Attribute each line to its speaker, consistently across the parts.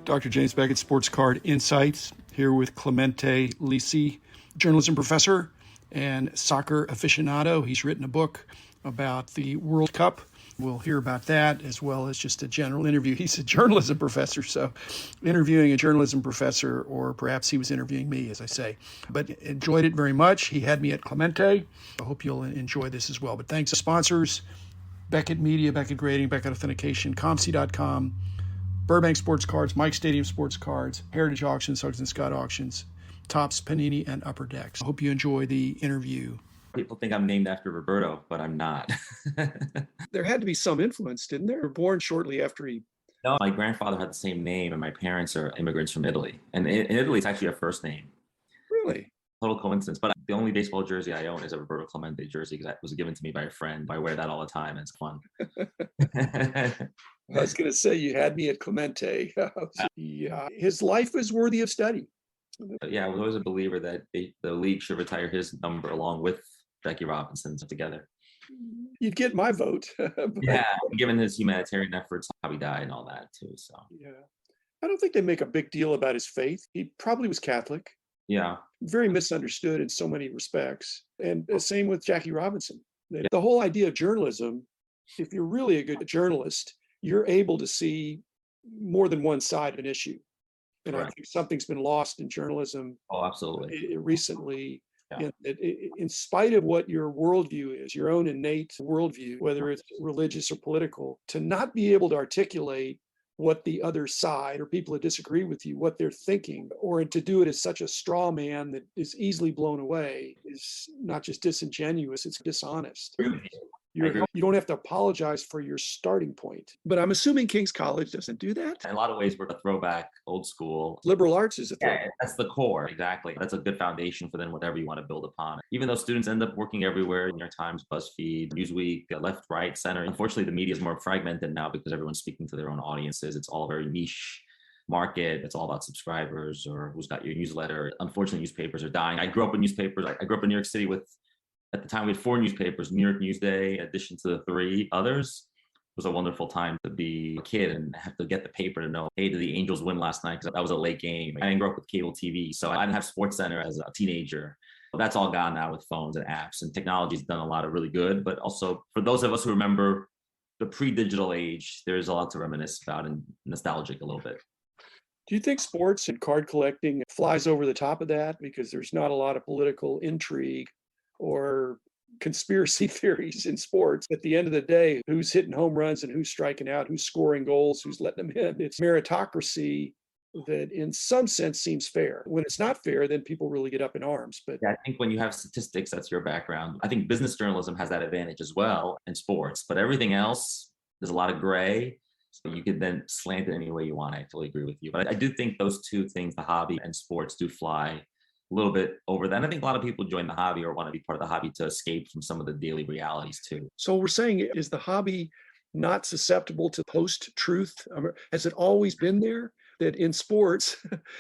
Speaker 1: Dr. James Beckett, Sports Card Insights, here with Clemente, Lisi, journalism professor and soccer aficionado. He's written a book about the World Cup. We'll hear about that as well as just a general interview. He's a journalism professor, so interviewing a journalism professor, or perhaps he was interviewing me, as I say. But enjoyed it very much. He had me at Clemente. I hope you'll enjoy this as well. But thanks to sponsors, Beckett Media, Beckett Grading, Beckett Authentication, ComC.com, Burbank Sports Cards, Mike Stadium Sports Cards, Heritage Auctions, Huggins & Scott Auctions, Topps, Panini, and Upper Decks. I hope you enjoy the interview.
Speaker 2: People think I'm named after Roberto, but I'm not.
Speaker 1: There had to be some influence, didn't there? You were born shortly after he...
Speaker 2: No, my grandfather had the same name, and my parents are immigrants from Italy. And in Italy, it's actually a first name.
Speaker 1: Really?
Speaker 2: Total coincidence. But the only baseball jersey I own is a Roberto Clemente jersey because that was given to me by a friend. I wear that all the time, and it's fun.
Speaker 1: I was going to say, you had me at Clemente. Yeah, his life is worthy of study.
Speaker 2: Yeah, I was always a believer that the league should retire his number along with Jackie Robinson's together.
Speaker 1: You'd get my vote.
Speaker 2: Yeah, given his humanitarian efforts, how he died and all that too. So
Speaker 1: yeah, I don't think they make a big deal about his faith. He probably was Catholic.
Speaker 2: Yeah.
Speaker 1: Very misunderstood in so many respects. And the same with Jackie Robinson. The whole idea of journalism, if you're really a good journalist, you're able to see more than one side of an issue. And
Speaker 2: Correct.
Speaker 1: I think something's been lost in journalism.
Speaker 2: Oh, absolutely.
Speaker 1: Recently.
Speaker 2: Yeah.
Speaker 1: In spite of what your worldview is, your own innate worldview, whether it's religious or political, to not be able to articulate what the other side or people that disagree with you, what they're thinking, or to do it as such a straw man that is easily blown away is not just disingenuous, it's dishonest. You don't have to apologize for your starting point. But I'm assuming King's College doesn't do that.
Speaker 2: In a lot of ways, we're a throwback, old school.
Speaker 1: Liberal arts is a throwback.
Speaker 2: Yeah, that's the core, exactly. That's a good foundation for then whatever you want to build upon. Even though students end up working everywhere, New York Times, BuzzFeed, Newsweek, left, right, center. Unfortunately, the media is more fragmented now because everyone's speaking to their own audiences. It's all very niche market. It's all about subscribers or who's got your newsletter. Unfortunately, newspapers are dying. I grew up with newspapers. I grew up in New York City with, at the time, we had 4 newspapers, New York Newsday, in addition to the 3 others. It was a wonderful time to be a kid and have to get the paper to know, hey, did the Angels win last night? Because that was a late game. I didn't grow up with cable TV, so I didn't have SportsCenter as a teenager. That's all gone now with phones and apps, and technology's done a lot of really good. But also, for those of us who remember the pre-digital age, there's a lot to reminisce about and nostalgic a little bit.
Speaker 1: Do you think sports and card collecting flies over the top of that because there's not a lot of political intrigue or conspiracy theories in sports? At the end of the day, who's hitting home runs and who's striking out, who's scoring goals, who's letting them in? It's meritocracy that in some sense seems fair. When it's not fair, then people really get up in arms. But
Speaker 2: yeah, I think when you have statistics, that's your background. I think business journalism has that advantage as well in sports, but everything else, there's a lot of gray. So you could then slant it any way you want. I totally agree with you. But I do think those two things, the hobby and sports, do fly a little bit over that. And I think a lot of people join the hobby or want to be part of the hobby to escape from some of the daily realities too.
Speaker 1: So we're saying, is the hobby not susceptible to post-truth? Has it always been there? That in sports,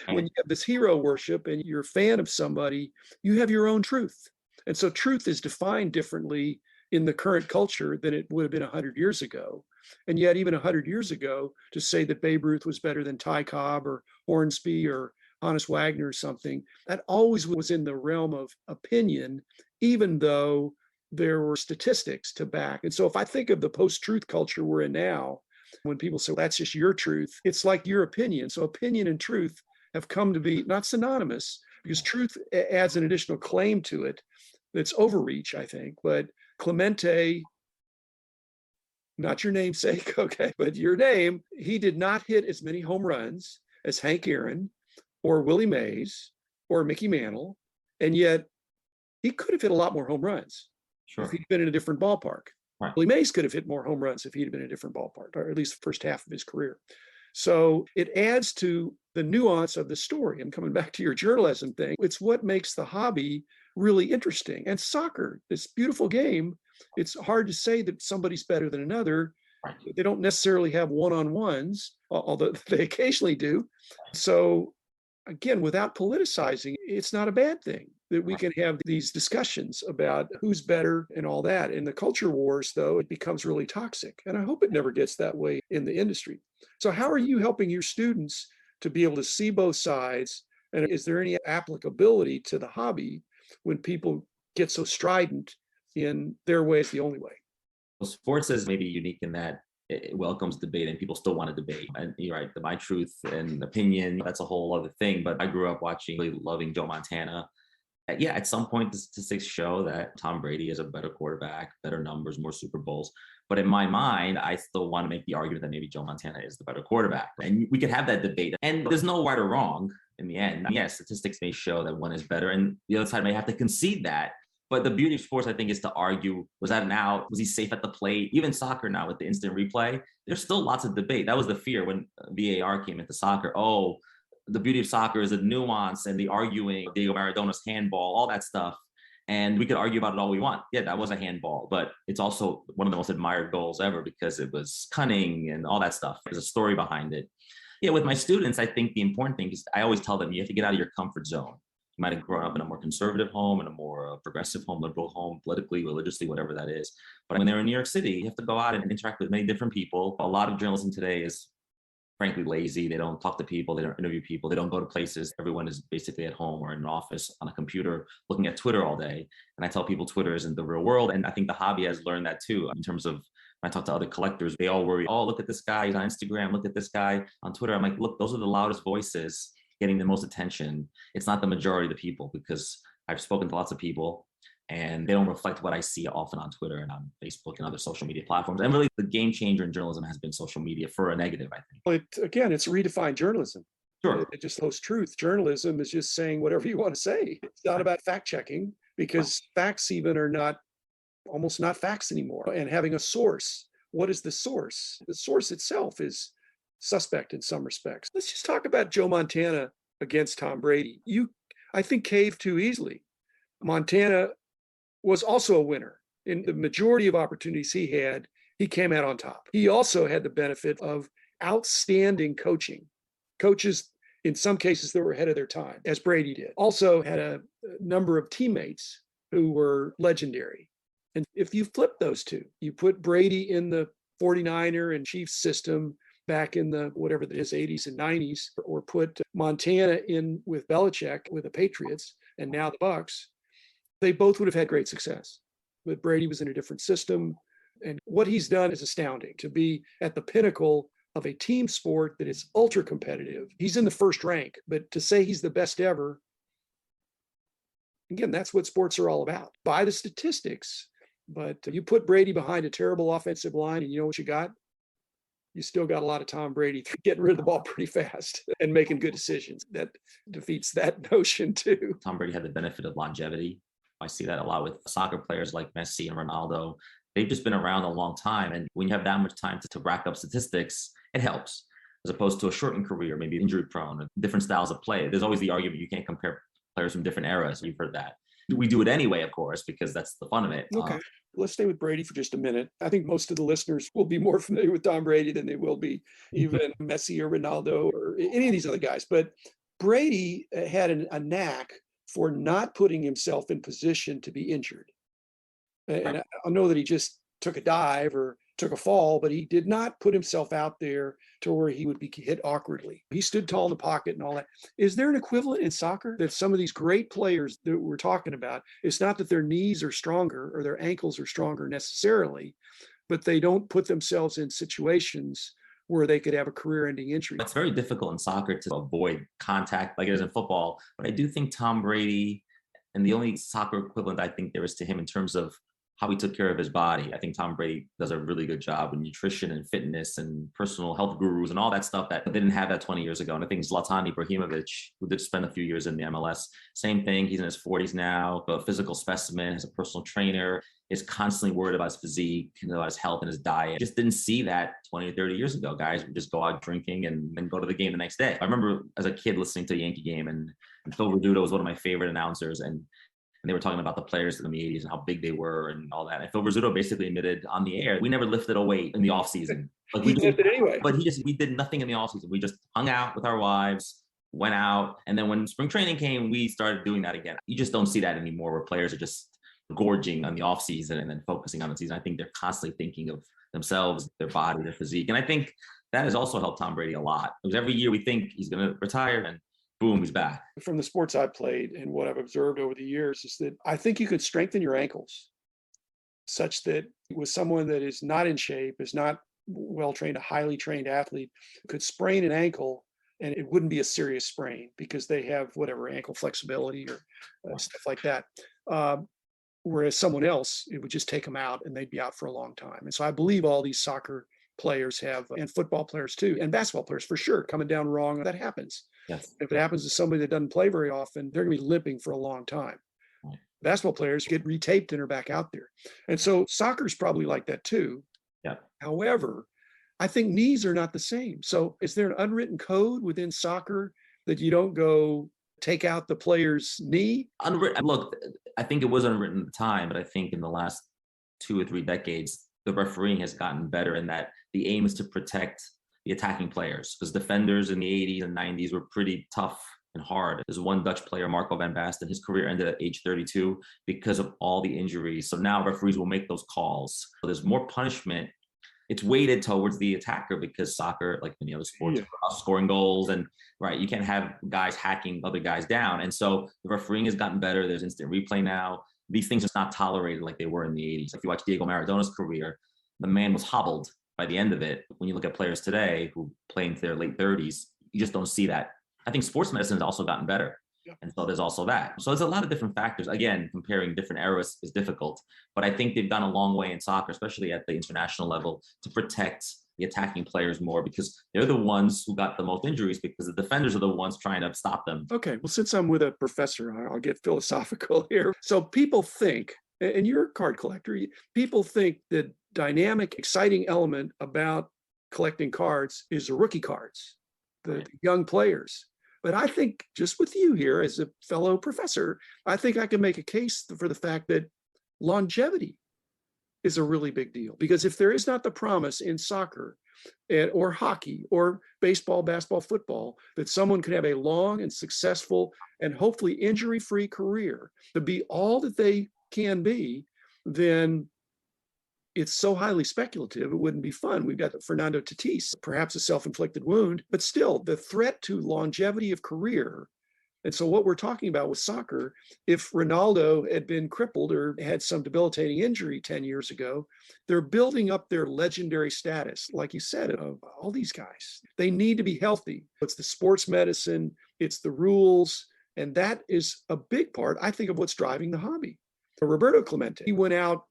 Speaker 1: when you have this hero worship and you're a fan of somebody, you have your own truth. And so truth is defined differently in the current culture than it would have been 100 years ago. And yet even 100 years ago, to say that Babe Ruth was better than Ty Cobb or Hornsby or Honus Wagner or something, that always was in the realm of opinion, even though there were statistics to back. And so if I think of the post-truth culture we're in now, when people say, well, that's just your truth, it's like your opinion. So opinion and truth have come to be not synonymous, because truth adds an additional claim to it that's overreach, I think. But Clemente, not your namesake, okay, but your name, he did not hit as many home runs as Hank Aaron or Willie Mays or Mickey Mantle, and yet he could have hit a lot more home runs if he'd been in a different ballpark. Right. Willie Mays could have hit more home runs if he'd been in a different ballpark, or at least the first half of his career. So it adds to the nuance of the story. And coming back to your journalism thing, it's what makes the hobby really interesting. And soccer, this beautiful game, it's hard to say that somebody's better than another. Right. They don't necessarily have one-on-ones, although they occasionally do. So again, without politicizing, it's not a bad thing that we can have these discussions about who's better and all that. In the culture wars, though, it becomes really toxic. And I hope it never gets that way in the industry. So how are you helping your students to be able to see both sides? And is there any applicability to the hobby when people get so strident in their way is the only way?
Speaker 2: Well, sports is maybe unique in that it welcomes debate and people still want to debate. And you're right, my truth and opinion, that's a whole other thing. But I grew up watching, really loving Joe Montana. Yeah, at some point, the statistics show that Tom Brady is a better quarterback, better numbers, more Super Bowls. But in my mind, I still want to make the argument that maybe Joe Montana is the better quarterback. And we could have that debate. And there's no right or wrong in the end. Yes, statistics may show that one is better, and the other side may have to concede that. But the beauty of sports, I think, is to argue, was that an out? Was he safe at the plate? Even soccer now with the instant replay, there's still lots of debate. That was the fear when VAR came into soccer. Oh, the beauty of soccer is the nuance and the arguing, Diego Maradona's handball, all that stuff. And we could argue about it all we want. Yeah, that was a handball, but it's also one of the most admired goals ever because it was cunning and all that stuff. There's a story behind it. Yeah, with my students, I think the important thing is I always tell them you have to get out of your comfort zone. You might have grown up in a more conservative home, in a more progressive home, liberal home, politically, religiously, whatever that is. But when they're in New York City, you have to go out and interact with many different people. A lot of journalism today is frankly lazy. They don't talk to people. They don't interview people. They don't go to places. Everyone is basically at home or in an office on a computer looking at Twitter all day. And I tell people Twitter isn't the real world. And I think the hobby has learned that too, in terms of when I talk to other collectors, they all worry, oh, look at this guy. He's on Instagram. Look at this guy on Twitter. I'm like, look, those are the loudest voices getting the most attention. It's not the majority of the people because I've spoken to lots of people and they don't reflect what I see often on Twitter and on Facebook and other social media platforms. And really the game changer in journalism has been social media for a negative, I think.
Speaker 1: Well, again, it's redefined journalism.
Speaker 2: Sure.
Speaker 1: It just post-truth. Journalism is just saying whatever you want to say. It's not about fact checking because facts even are not, almost not facts anymore. And having a source. What is the source? The source itself is suspect in some respects. Let's just talk about Joe Montana against Tom Brady. You, I think, caved too easily. Montana was also a winner. In the majority of opportunities he had, he came out on top. He also had the benefit of outstanding coaching. Coaches, in some cases, that were ahead of their time, as Brady did. Also had a number of teammates who were legendary. And if you flip those two, you put Brady in the 49er and Chiefs system back in the whatever that is, 80s and 90s, or put Montana in with Belichick with the Patriots and now the Bucks, they both would have had great success. But Brady was in a different system. And what he's done is astounding to be at the pinnacle of a team sport that is ultra competitive. He's in the first rank, but to say he's the best ever, again, that's what sports are all about. By the statistics, but you put Brady behind a terrible offensive line and you know what you got? You still got a lot of Tom Brady getting rid of the ball pretty fast and making good decisions. That defeats that notion too.
Speaker 2: Tom Brady had the benefit of longevity. I see that a lot with soccer players like Messi and Ronaldo. They've just been around a long time. And when you have that much time to rack up statistics, it helps as opposed to a shortened career, maybe injury prone, different styles of play. There's always the argument you can't compare players from different eras. You've heard that. We do it anyway, of course, because that's the fun of it.
Speaker 1: Okay. Let's stay with Brady for just a minute. I think most of the listeners will be more familiar with Tom Brady than they will be even Messi or Ronaldo or any of these other guys. But Brady had a knack for not putting himself in position to be injured. And I know that he just took a dive or took a fall, but he did not put himself out there to where he would be hit awkwardly. He stood tall in the pocket and all that. Is there an equivalent in soccer that some of these great players that we're talking about, it's not that their knees are stronger or their ankles are stronger necessarily, but they don't put themselves in situations where they could have a career-ending injury?
Speaker 2: It's very difficult in soccer to avoid contact like it is in football. But I do think Tom Brady, and the only soccer equivalent I think there is to him in terms of how he took care of his body. I think Tom Brady does a really good job with nutrition and fitness and personal health gurus and all that stuff that they didn't have that 20 years ago. And I think Zlatan Ibrahimovic, who did spend a few years in the MLS, same thing. He's in his 40s now, a physical specimen, has a personal trainer, is constantly worried about his physique, about his health and his diet. Just didn't see that 20 or 30 years ago. Guys would just go out drinking and then go to the game the next day. I remember as a kid listening to a Yankee game and Phil Rizzuto was one of my favorite announcers. And they were talking about the players in the 80s and how big they were and all that. And Phil Rizzuto basically admitted on the air, we never lifted a weight in the off season.
Speaker 1: Like we did it anyway.
Speaker 2: But we did nothing in the off season. We just hung out with our wives, went out. And then when spring training came, we started doing that again. You just don't see that anymore where players are just gorging on the off season and then focusing on the season. I think they're constantly thinking of themselves, their body, their physique. And I think that has also helped Tom Brady a lot. Because every year we think he's going to retire and boom, he's back.
Speaker 1: From the sports I've played and what I've observed over the years is that I think you could strengthen your ankles such that with someone that is not in shape, is not well trained, a highly trained athlete, could sprain an ankle and it wouldn't be a serious sprain because they have whatever ankle flexibility or stuff like that. Whereas someone else, it would just take them out and they'd be out for a long time. And so I believe all these soccer players have, and football players too, and basketball players for sure, coming down wrong. That happens.
Speaker 2: Yes.
Speaker 1: If it happens to somebody that doesn't play very often, they're going to be limping for a long time.
Speaker 2: Right.
Speaker 1: Basketball players get retaped and are back out there. And so soccer's probably like that too.
Speaker 2: Yeah.
Speaker 1: However, I think knees are not the same. So is there an unwritten code within soccer that you don't go take out the player's knee?
Speaker 2: Look, I think it was unwritten at the time, but I think in the last 2 or 3 decades, the refereeing has gotten better in that the aim is to protect the attacking players, because defenders in the 80s and 90s were pretty tough and hard. There's one Dutch player, Marco van Basten, his career ended at age 32 because of all the injuries. So now referees will make those calls. So there's more punishment. It's weighted towards the attacker because soccer, like many other sports, scoring goals, and right, you can't have guys hacking other guys down. And so the refereeing has gotten better. There's instant replay now. These things are not tolerated like they were in the 80s. If you watch Diego Maradona's career, the man was hobbled by the end of it. When you look at players today who play into their late 30s, you just don't see that. I think sports medicine has also gotten better. And so there's also that. So there's a lot of different factors. Again, comparing different eras is difficult, but I think they've gone a long way in soccer, especially at the international level, to protect the attacking players more, because they're the ones who got the most injuries because the defenders are the ones trying to stop them.
Speaker 1: Okay, well, since I'm with a professor, I'll get philosophical here. So people think, and you're a card collector, people think that dynamic, exciting element about collecting cards is the rookie cards, the young players. But I think just with you here as a fellow professor, I think I can make a case for the fact that longevity is a really big deal. Because if there is not the promise in soccer or hockey or baseball, basketball, football, that someone could have a long and successful and hopefully injury-free career to be all that they can be, then it's so highly speculative, it wouldn't be fun. We've got Fernando Tatis, perhaps a self-inflicted wound, but still the threat to longevity of career. And so what we're talking about with soccer, if Ronaldo had been crippled or had some debilitating injury 10 years ago, they're building up their legendary status, like you said, of all these guys. They need to be healthy. It's the sports medicine, it's the rules, and that is a big part, I think, of what's driving the hobby. Roberto Clemente, he went out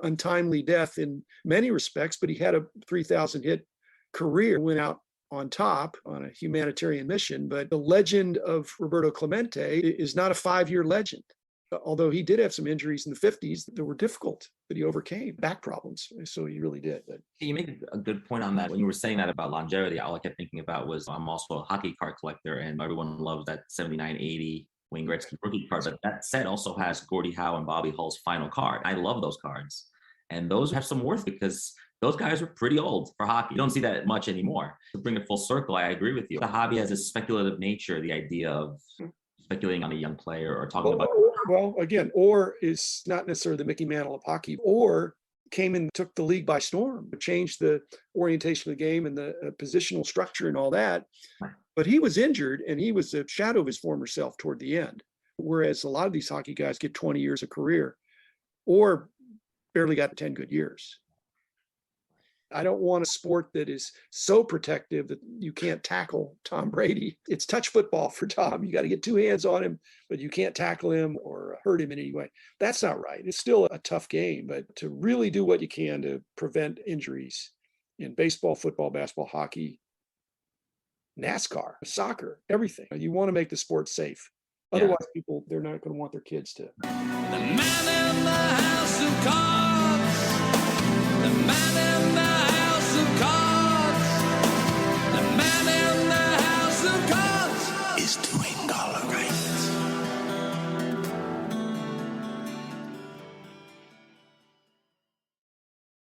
Speaker 1: untimely death in many respects, but he had a 3,000 hit career, went out on top on a humanitarian mission. But the legend of Roberto Clemente is not a 5-year legend, although he did have some injuries in the 50s that were difficult, that he overcame, back problems. So he really did. But
Speaker 2: you make a good point on that. When you were saying that about longevity, all I kept thinking about was I'm also a hockey card collector, and everyone loves that 79-80 Wayne Gretzky rookie card, but that set also has Gordie Howe and Bobby Hull's final card. I love those cards. And those have some worth because those guys were pretty old for hockey. You don't see that much anymore. To bring it full circle, I agree with you. The hobby has a speculative nature, the idea of speculating on a young player or talking about.
Speaker 1: Well, again, or is not necessarily the Mickey Mantle of hockey, or came and took the league by storm, changed the orientation of the game and the positional structure and all that. But he was injured and he was a shadow of his former self toward the end. Whereas a lot of these hockey guys get 20 years of career or barely got 10 good years. I don't want a sport that is so protective that you can't tackle Tom Brady. It's touch football for Tom. You got to get 2 hands on him, but you can't tackle him or hurt him in any way. That's not right. It's still a tough game, but to really do what you can to prevent injuries in baseball, football, basketball, hockey, NASCAR, soccer, everything. You want to make the sport safe. Otherwise, people, they're not going to want their kids to. The man in the house of cards, the man in